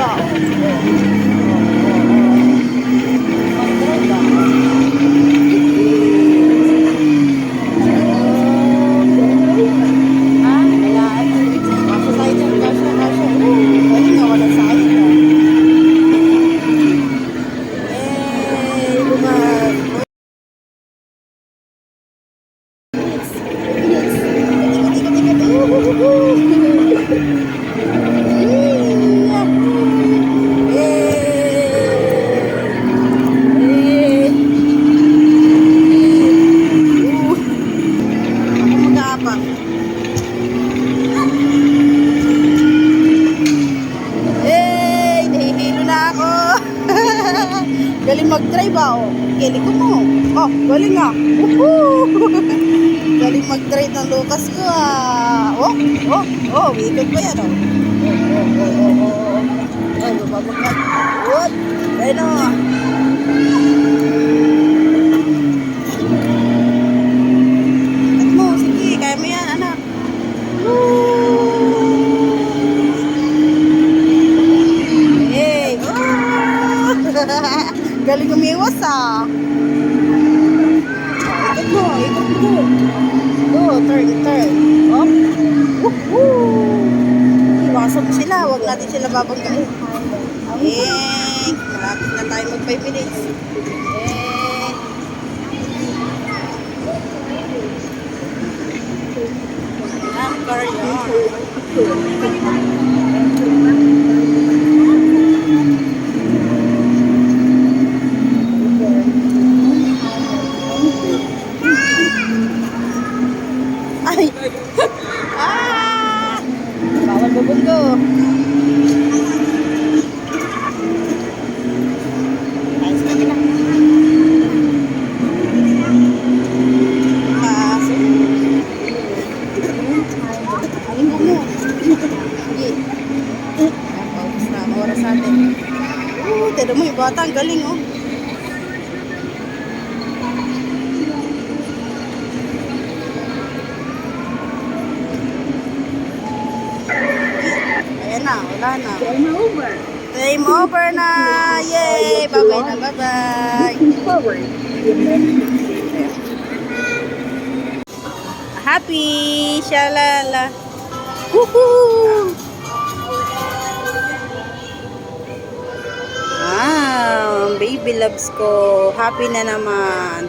ba? Mag-drive ba? Galing mag-drive ba? Oh. Galing ko mo. Oh, galing ah. Galing mag-drive ng Lucas ko ah. Oh, oh, oh. Ikot pa yan oh. Ay, babagkat. What? Ayun oh. At mo, sige. Kaya mo yan, anak. Hey. Oh. Galing umiwas ah. Ikot mo, ikot mo. Go, turn. Up. Woohoo! Iwasan mo sila, huwag natin sila babanggain. Malapit na tayo mag 5 minutes. Car yun. Ay! Bawal bubunggo. Ayos ka nila. Alin mo. Sige. Paubos na ang oras natin. Tignan mo yung bata. Ang galing oh. Wala na. Game over. Game over na. Yay! Bye-bye na. Bye-bye. Forward. Happy! Shalala. Woohoo! Wow! Baby loves ko. Happy na naman.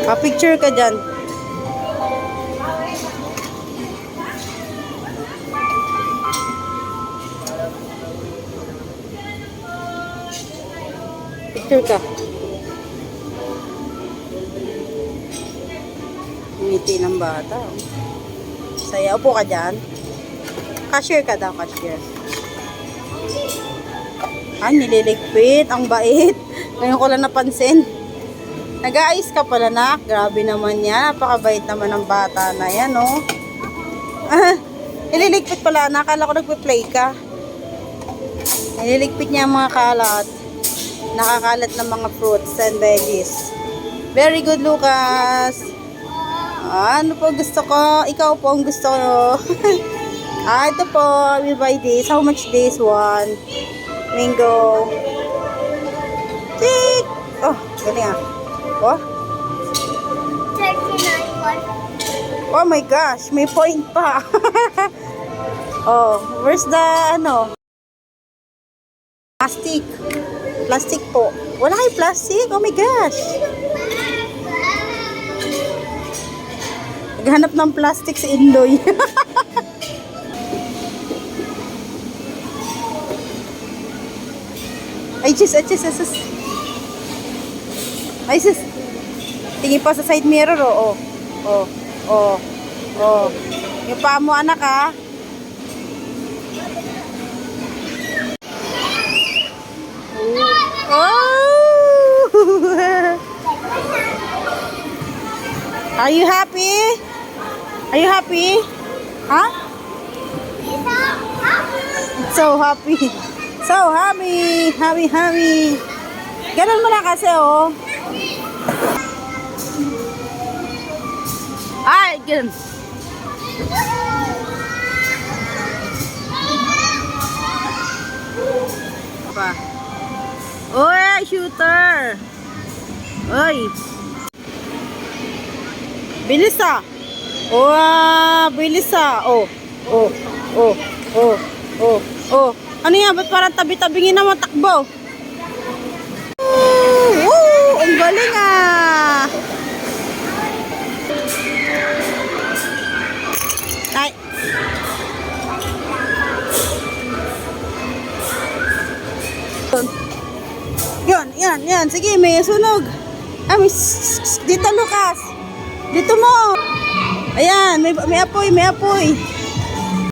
Pa-picture ka dyan. Picture ka. Ngiti ng bata. Sayaw po ka dyan. Cashier ka daw, cashier. Ay, nililigpit. Ang bait. Ngayon ko lang napansin. Nag-aayos ka pala nak. Grabe naman yan. Napakabait naman ng bata na yan, oh. Ililigpit pala. Nakala ko nagpe-play ka. Ililigpit niya ang mga kalat. Nakakalat ng mga fruits and veggies. Very good, Lucas. Ano po gusto ko? Ikaw po ang gusto ko. Ito po. We buy this. How much this one? Mango. Tick! Oh, galing ah. Oh? 39. Oh my gosh, may point pa. Oh, where's the ano? Plastic. Plastic po. Wala kay plastic. Oh my gosh. Naghanap ng plastic si Indoy. Ay, sis. Ay, sis. Tingin pa sa side mirror, oh. Yung paa mo, anak, ha? Oh! Are you happy? Are you happy? Huh? So happy. So happy. Happy, happy. Ganun mo na kasi, oh. Ay, ganun. Pa. Oy, shooter. Oy. Bilis ah. Bilis ah. Oh. Ano yan? Ba't parang tabi-tabingin naman takbo? Ang galing ah. Ay. Yan. Sige, may sunog. Dito, Lucas. Dito mo. Ayan, may apoy.